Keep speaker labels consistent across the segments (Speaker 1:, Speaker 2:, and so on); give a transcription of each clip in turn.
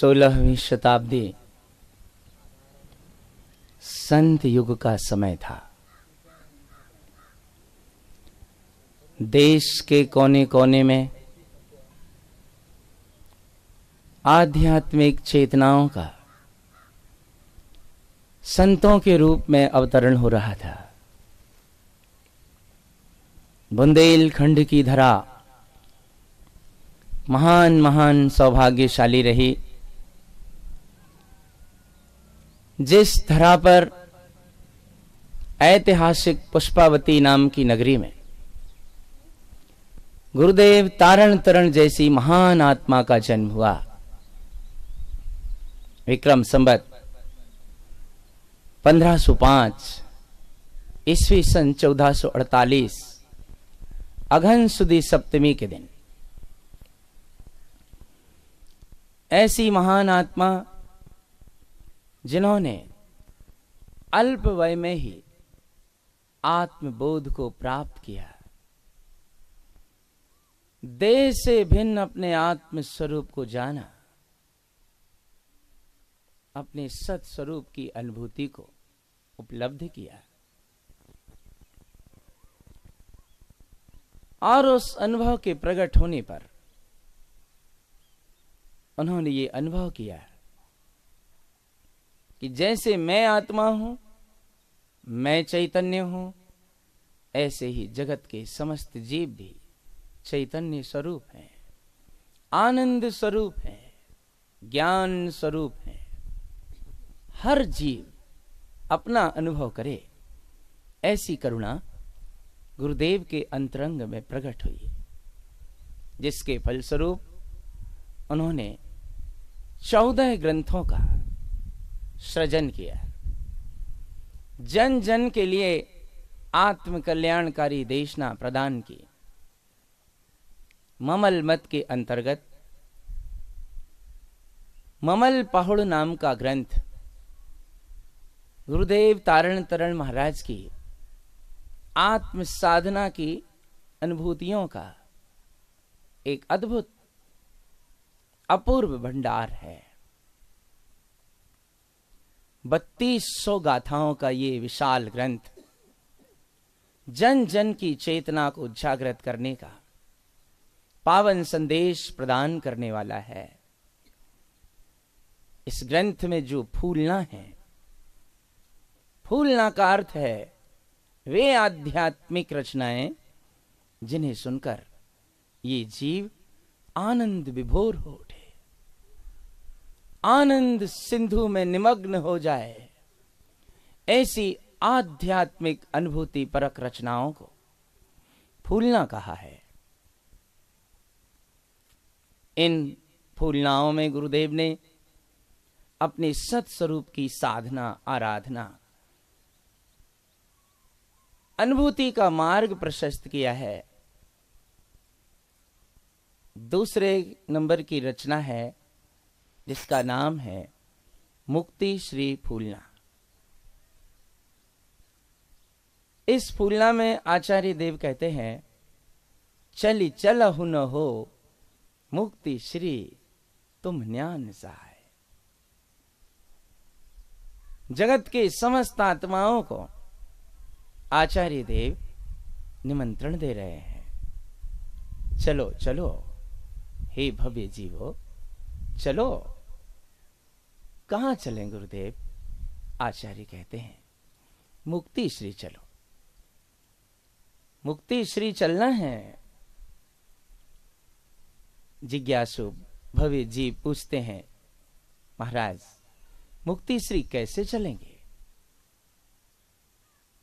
Speaker 1: 16वीं शताब्दी संत युग का समय था। देश के कोने कोने में आध्यात्मिक चेतनाओं का संतों के रूप में अवतरण हो रहा था। बुंदेलखंड की धरा महान महान सौभाग्यशाली रही, जिस धरा पर ऐतिहासिक पुष्पावती नाम की नगरी में गुरुदेव तारण तरण जैसी महान आत्मा का जन्म हुआ। विक्रम संवत 1505 ईस्वी सन 1448 अघन सुदी सप्तमी के दिन ऐसी महान आत्मा जिन्होंने अल्प वय में ही आत्मबोध को प्राप्त किया, देह से भिन्न अपने आत्म स्वरूप को जाना, अपने सत स्वरूप की अनुभूति को उपलब्ध किया और उस अनुभव के प्रकट होने पर उन्होंने ये अनुभव किया कि जैसे मैं आत्मा हूं, मैं चैतन्य हूं, ऐसे ही जगत के समस्त जीव भी चैतन्य स्वरूप हैं, आनंद स्वरूप हैं, ज्ञान स्वरूप हैं। हर जीव अपना अनुभव करे, ऐसी करुणा गुरुदेव के अंतरंग में प्रकट हुई, जिसके फलस्वरूप उन्होंने 14 ग्रंथों का सृजन किया। जन जन के लिए आत्म कल्याणकारी देशना प्रदान की। ममल मत के अंतर्गत ममल पहुड़ नाम का ग्रंथ गुरुदेव तारण तरण महाराज की आत्म साधना की अनुभूतियों का एक अद्भुत अपूर्व भंडार है। 3200 गाथाओं का ये विशाल ग्रंथ जन जन की चेतना को जागृत करने का पावन संदेश प्रदान करने वाला है। इस ग्रंथ में जो फूलना है, फूलना का अर्थ है वे आध्यात्मिक रचनाएं जिन्हें सुनकर ये जीव आनंद विभोर हो उठे, आनंद सिंधु में निमग्न हो जाए। ऐसी आध्यात्मिक अनुभूति परक रचनाओं को फूलना कहा है। इन फूलनाओं में गुरुदेव ने अपने सत्स्वरूप की साधना, आराधना, अनुभूति का मार्ग प्रशस्त किया है। दूसरे नंबर की रचना है जिसका नाम है मुक्ति श्री फूलना। इस फूलना में आचार्य देव कहते हैं, चली चलहु न हो मुक्ति श्री तुम ज्ञान सहाय। जगत के समस्त आत्माओं को आचार्य देव निमंत्रण दे रहे हैं, चलो चलो हे भव्य जीवो, चलो। कहां चलें गुरुदेव? आचार्य कहते हैं मुक्ति श्री चलो। मुक्ति श्री चलना है। जिज्ञासु भव्य जीव पूछते हैं, महाराज मुक्ति श्री कैसे चलेंगे?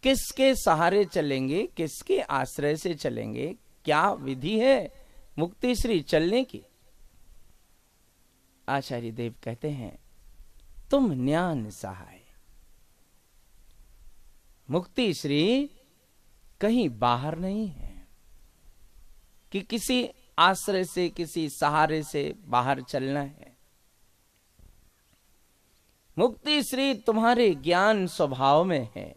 Speaker 1: किसके सहारे चलेंगे? किसके आश्रय से चलेंगे? क्या विधि है मुक्ति श्री चलने की? आचार्य देव कहते हैं, तुम ज्ञान सहाय। मुक्ति श्री कहीं बाहर नहीं है कि किसी आश्रय से, किसी सहारे से बाहर चलना है। मुक्ति श्री तुम्हारे ज्ञान स्वभाव में है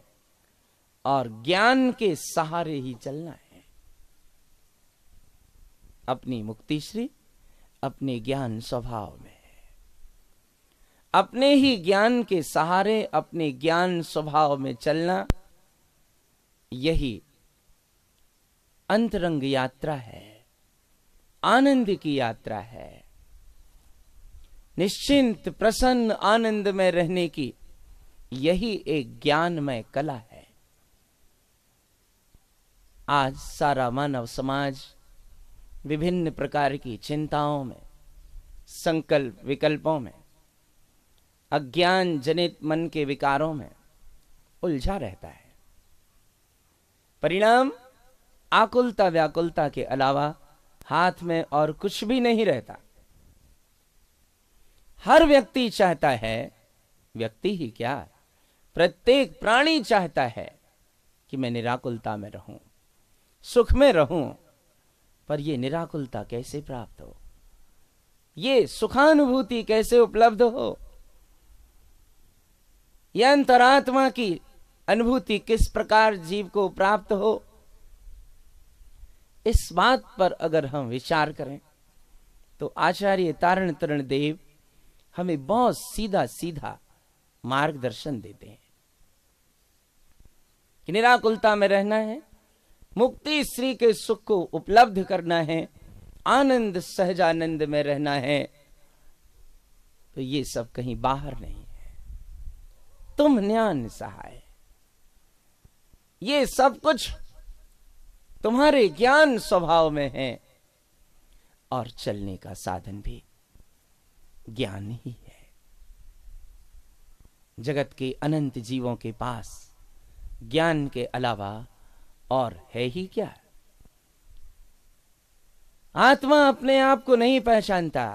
Speaker 1: और ज्ञान के सहारे ही चलना है। अपनी मुक्ति श्री अपने ज्ञान स्वभाव में है। अपने ही ज्ञान के सहारे अपने ज्ञान स्वभाव में चलना, यही अंतरंग यात्रा है, आनंद की यात्रा है। निश्चिंत प्रसन्न आनंद में रहने की यही एक ज्ञानमय कला है। आज सारा मानव समाज विभिन्न प्रकार की चिंताओं में, संकल्प विकल्पों में, अज्ञान जनित मन के विकारों में उलझा रहता है। परिणाम आकुलता व्याकुलता के अलावा हाथ में और कुछ भी नहीं रहता। हर व्यक्ति चाहता है, व्यक्ति ही क्या, प्रत्येक प्राणी चाहता है कि मैं निराकुलता में रहूं, सुख में रहूं। पर यह निराकुलता कैसे प्राप्त हो, ये सुखानुभूति कैसे उपलब्ध हो, यह अंतरात्मा की अनुभूति किस प्रकार जीव को प्राप्त हो, इस बात पर अगर हम विचार करें तो आचार्य तारण तरण देव हमें बहुत सीधा सीधा मार्गदर्शन देते हैं कि निराकुलता में रहना है, मुक्ति श्री के सुख को उपलब्ध करना है, आनंद सहजानंद में रहना है। तो ये सब कहीं बाहर नहीं है, तुम ज्ञान सहाय, ये सब कुछ तुम्हारे ज्ञान स्वभाव में है और चलने का साधन भी ज्ञान ही है। जगत के अनंत जीवों के पास ज्ञान के अलावा और है ही क्या। आत्मा अपने आप को नहीं पहचानता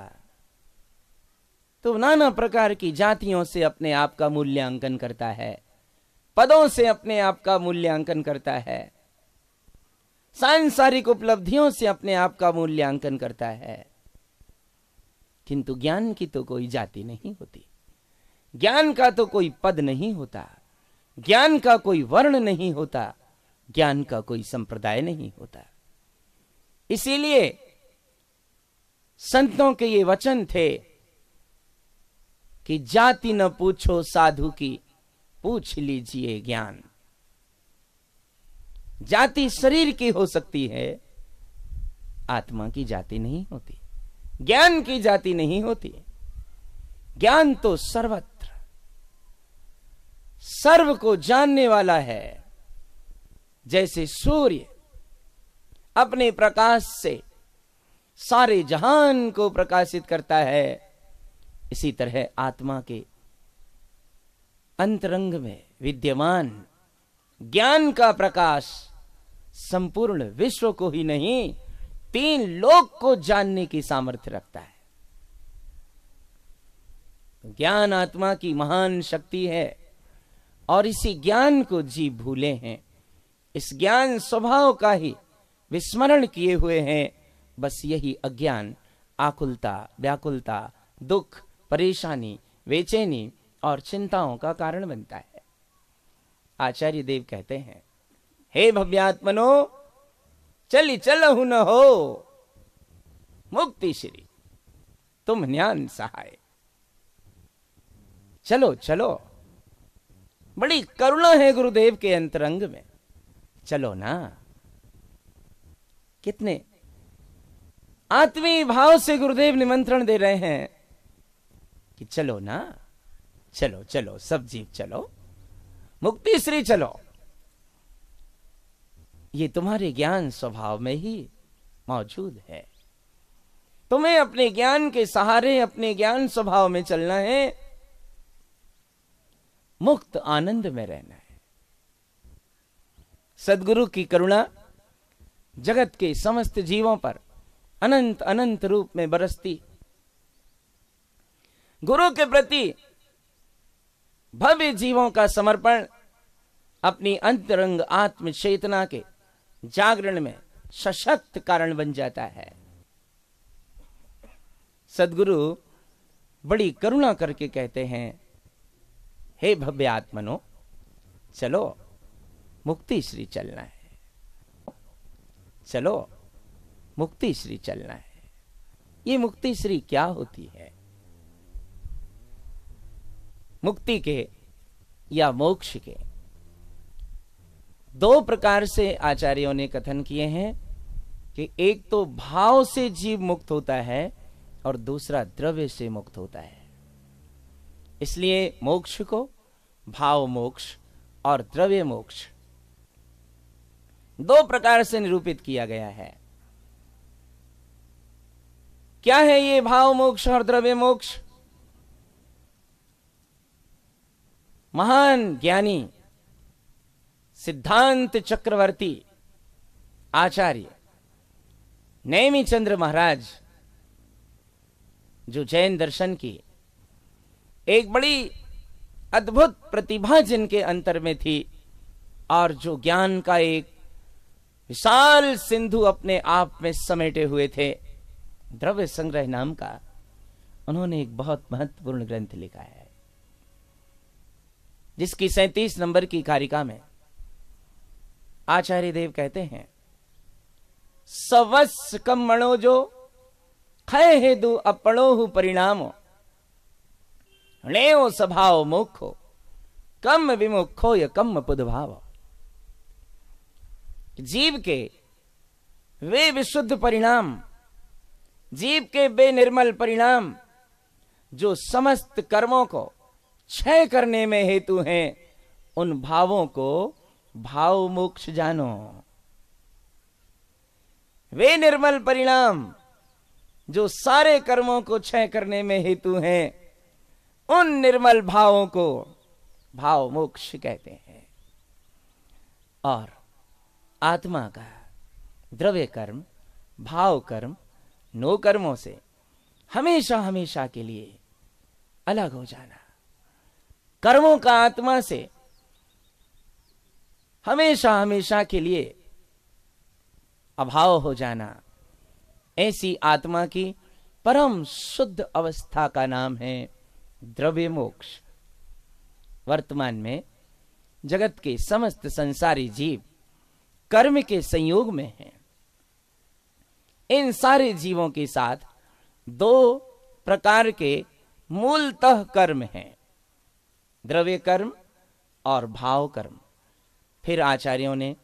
Speaker 1: तो नाना प्रकार की जातियों से अपने आप का मूल्यांकन करता है, पदों से अपने आप का मूल्यांकन करता है, सांसारिक उपलब्धियों से अपने आप का मूल्यांकन करता है। किंतु ज्ञान की तो कोई जाति नहीं होती, ज्ञान का तो कोई पद नहीं होता, ज्ञान का कोई वर्ण नहीं होता, ज्ञान का कोई संप्रदाय नहीं होता। इसीलिए संतों के ये वचन थे कि जाति न पूछो साधु की, पूछ लीजिए ज्ञान। जाति शरीर की हो सकती है, आत्मा की जाति नहीं होती, ज्ञान की जाति नहीं होती। ज्ञान तो सर्वत्र सर्व को जानने वाला है। जैसे सूर्य अपने प्रकाश से सारे जहान को प्रकाशित करता है, इसी तरह आत्मा के अंतरंग में विद्यमान ज्ञान का प्रकाश संपूर्ण विश्व को ही नहीं, 3 लोक को जानने की सामर्थ्य रखता है। ज्ञान आत्मा की महान शक्ति है और इसी ज्ञान को जीव भूले हैं, इस ज्ञान स्वभाव का ही विस्मरण किए हुए हैं। बस यही अज्ञान आकुलता व्याकुलता दुख परेशानी बेचैनी और चिंताओं का कारण बनता है। आचार्य देव कहते हैं, हे भव्यात्मनो चली चलहु न हो, मुक्ति श्री तुम ज्ञान सहाय। चलो चलो, बड़ी करुणा है गुरुदेव के अंतरंग में, चलो ना। कितने आत्मीय भाव से गुरुदेव निमंत्रण दे रहे हैं कि चलो ना, चलो चलो सब जीव चलो, मुक्ति श्री चलो। ये तुम्हारे ज्ञान स्वभाव में ही मौजूद है। तुम्हें अपने ज्ञान के सहारे अपने ज्ञान स्वभाव में चलना है, मुक्त आनंद में रहना है। सद्गुरु की करुणा जगत के समस्त जीवों पर अनंत अनंत रूप में बरसती। गुरु के प्रति भव्य जीवों का समर्पण अपनी अंतरंग आत्म चेतना के जागरण में सशक्त कारण बन जाता है। सद्गुरु बड़ी करुणा करके कहते हैं, हे भव्य आत्मनो चलो, मुक्ति श्री चलना है, चलो मुक्ति श्री चलना है। ये मुक्ति श्री क्या होती है? मुक्ति के या मोक्ष के दो प्रकार से आचार्यों ने कथन किए हैं कि एक तो भाव से जीव मुक्त होता है और दूसरा द्रव्य से मुक्त होता है। इसलिए मोक्ष को भाव मोक्ष और द्रव्य मोक्ष दो प्रकार से निरूपित किया गया है। क्या है ये भाव मोक्ष और द्रव्य मोक्ष? महान ज्ञानी सिद्धांत चक्रवर्ती आचार्य नेमि चंद्र महाराज, जो जैन दर्शन की एक बड़ी अद्भुत प्रतिभा जिनके अंतर में थी और जो ज्ञान का एक विशाल सिंधु अपने आप में समेटे हुए थे, द्रव्य संग्रह नाम का उन्होंने एक बहुत महत्वपूर्ण ग्रंथ लिखा है, जिसकी 37 नंबर की कारिका में आचार्य देव कहते हैं, सवस कमणो जो खय हेदु अपणो परिणामो णेओ स्वभाव मोखो कम विमुखो य कम पुदभाव। जीव के वे विशुद्ध परिणाम, जीव के वे निर्मल परिणाम जो समस्त कर्मों को क्षय करने में हेतु हैं, उन भावों को भाव मोक्ष जानो। वे निर्मल परिणाम जो सारे कर्मों को क्षय करने में हेतु हैं, उन निर्मल भावों को भाव मोक्ष कहते हैं। और आत्मा का द्रव्य कर्म, भाव कर्म, नो कर्मों से हमेशा हमेशा के लिए अलग हो जाना, कर्मों का आत्मा से हमेशा हमेशा के लिए अभाव हो जाना, ऐसी आत्मा की परम शुद्ध अवस्था का नाम है द्रव्य मोक्ष। वर्तमान में जगत के समस्त संसारी जीव कर्म के संयोग में हैं। इन सारे जीवों के साथ दो प्रकार के मूलतः कर्म हैं, द्रव्य कर्म और भाव कर्म। फिर आचार्यों ने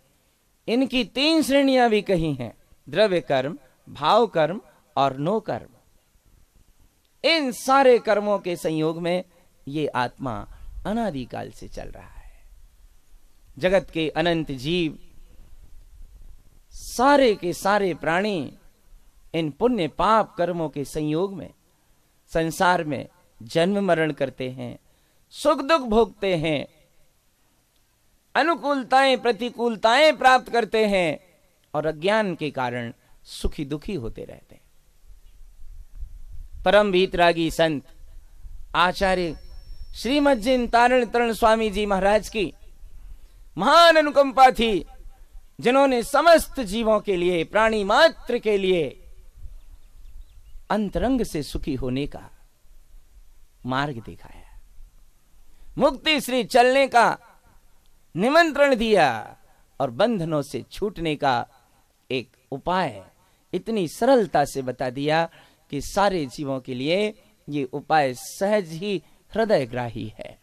Speaker 1: इनकी 3 श्रेणियां भी कही हैं, द्रव्य कर्म, भाव कर्म और नो कर्म। इन सारे कर्मों के संयोग में ये आत्मा अनादिकाल से चल रहा है। जगत के अनंत जीव, सारे के सारे प्राणी इन पुण्य पाप कर्मों के संयोग में संसार में जन्म मरण करते हैं, सुख दुख भोगते हैं, अनुकूलताएं प्रतिकूलताएं प्राप्त करते हैं और अज्ञान के कारण सुखी दुखी होते रहते हैं। परम वीतरागी संत आचार्य श्रीमद जिन तारण तरण स्वामी जी महाराज की महान अनुकंपा थी, जिन्होंने समस्त जीवों के लिए, प्राणी मात्र के लिए अंतरंग से सुखी होने का मार्ग दिखाया, मुक्ति श्री चलने का निमंत्रण दिया और बंधनों से छूटने का एक उपाय इतनी सरलता से बता दिया कि सारे जीवों के लिए ये उपाय सहज ही हृदयग्राही है।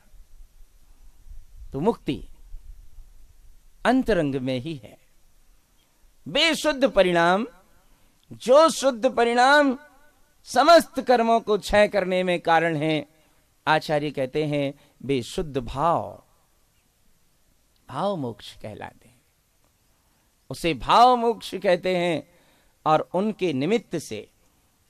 Speaker 1: तो मुक्ति अंतरंग में ही है। बेशुद्ध परिणाम, जो शुद्ध परिणाम समस्त कर्मों को क्षय करने में कारण है, आचार्य कहते हैं बेशुद्ध भाव, भाव मोक्ष कहलाते हैं। उसे भाव मोक्ष कहते हैं। और उनके निमित्त से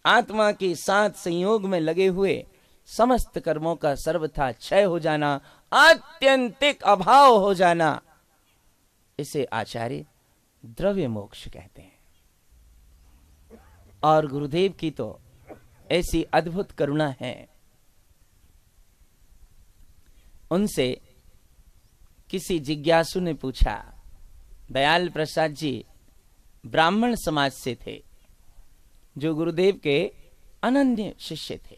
Speaker 1: आत्मा के साथ संयोग में लगे हुए समस्त कर्मों का सर्वथा क्षय हो जाना, आत्यंतिक अभाव हो जाना, इसे आचार्य द्रव्य मोक्ष कहते हैं। और गुरुदेव की तो ऐसी अद्भुत करुणा है, उनसे किसी जिज्ञासु ने पूछा, दयाल प्रसाद जी ब्राह्मण समाज से थे, जो गुरुदेव के अनन्य शिष्य थे,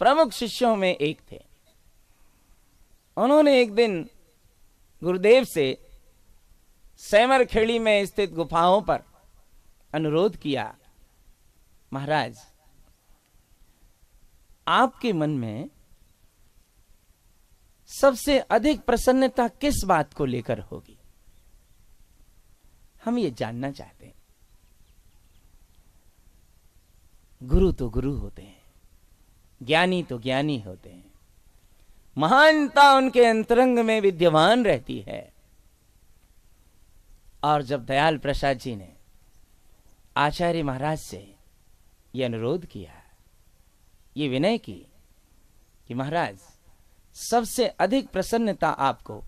Speaker 1: प्रमुख शिष्यों में एक थे। उन्होंने एक दिन गुरुदेव से सैमर खेड़ी में स्थित गुफाओं पर अनुरोध किया, महाराज आपके मन में सबसे अधिक प्रसन्नता किस बात को लेकर होगी, हम ये जानना चाहते हैं। गुरु तो गुरु होते हैं, ज्ञानी तो ज्ञानी होते हैं, महानता उनके अंतरंग में विद्यमान रहती है। और जब दयाल प्रसाद जी ने आचार्य महाराज से यह अनुरोध किया, ये विनय की कि महाराज सबसे अधिक प्रसन्नता आपको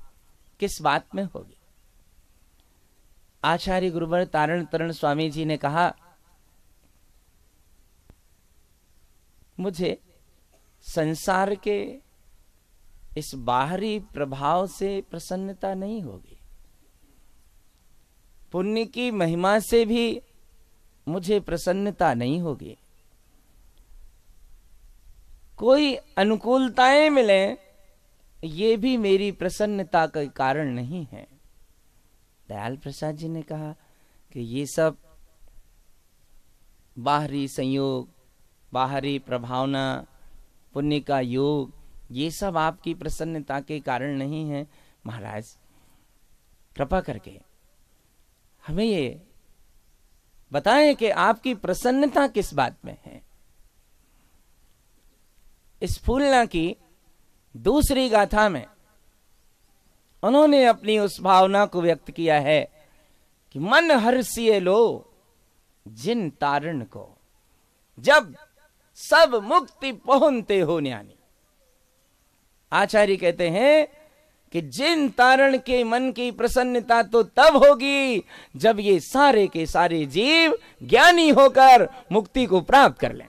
Speaker 1: किस बात में होगी, आचार्य गुरुवर तारण तरण स्वामी जी ने कहा, मुझे संसार के इस बाहरी प्रभाव से प्रसन्नता नहीं होगी, पुण्य की महिमा से भी मुझे प्रसन्नता नहीं होगी, कोई अनुकूलताएं मिले ये भी मेरी प्रसन्नता का कारण नहीं है। दयाल प्रसाद जी ने कहा कि ये सब बाहरी संयोग, बाहरी प्रभावना, पुण्य का योग, ये सब आपकी प्रसन्नता के कारण नहीं है। महाराज कृपा करके हमें ये बताएं कि आपकी प्रसन्नता किस बात में है। इस फूलना की दूसरी गाथा में उन्होंने अपनी उस भावना को व्यक्त किया है कि मन हर्षिए लो जिन तारण को, जब सब मुक्ति पहुंचते हो ज्ञानी। आचार्य कहते हैं कि जिन तारण के मन की प्रसन्नता तो तब होगी जब ये सारे के सारे जीव ज्ञानी होकर मुक्ति को प्राप्त कर लें।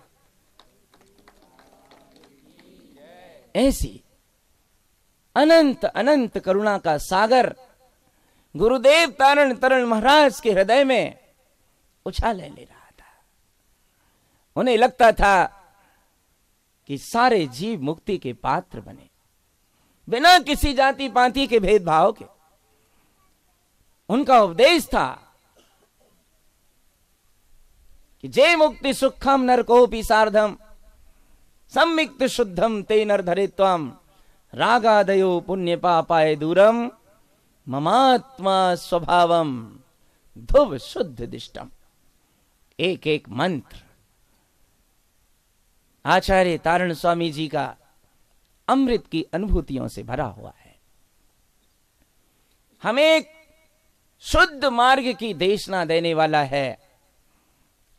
Speaker 1: ऐसी अनंत अनंत करुणा का सागर गुरुदेव तारण तरण महाराज के हृदय में उछाले ले रहा था। उन्हें लगता था कि सारे जीव मुक्ति के पात्र बने, बिना किसी जाति पाति के भेदभाव के। उनका उपदेश था कि जे मुक्ति सुखम नरकोपि सार्धम सम्मिक्त शुद्धम ते नरधरित्वम रागादयो पुण्य पापाय दूरम ममात्मा स्वभावम ध्रुव शुद्ध दिष्टम। एक एक मंत्र आचार्य तारण स्वामी जी का अमृत की अनुभूतियों से भरा हुआ है। हमें एक शुद्ध मार्ग की देशना देने वाला है।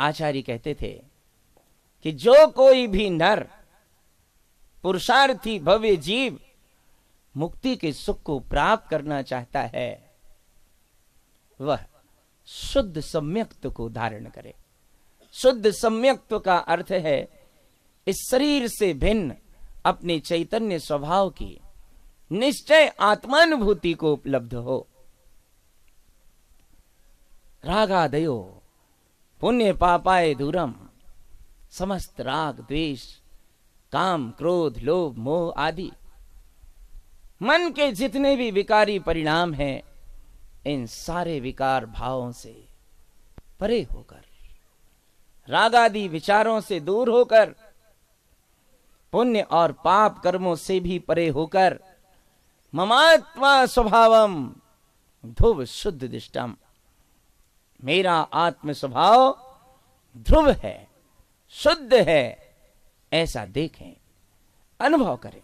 Speaker 1: आचार्य कहते थे कि जो कोई भी नर पुरुषार्थी भव्य जीव मुक्ति के सुख को प्राप्त करना चाहता है, वह शुद्ध सम्यक्त्व को धारण करे। शुद्ध सम्यक्त्व का अर्थ है इस शरीर से भिन्न अपने चैतन्य स्वभाव की निश्चय आत्मानुभूति को उपलब्ध हो। रागादयो पुण्य पापाय दूरम, समस्त राग द्वेष काम क्रोध लोभ मोह आदि मन के जितने भी विकारी परिणाम हैं, इन सारे विकार भावों से परे होकर, रागादि विचारों से दूर होकर, पुण्य और पाप कर्मों से भी परे होकर, ममात्मा स्वभावम ध्रुव शुद्ध दिष्टम, मेरा आत्म स्वभाव ध्रुव है, शुद्ध है, ऐसा देखें, अनुभव करें।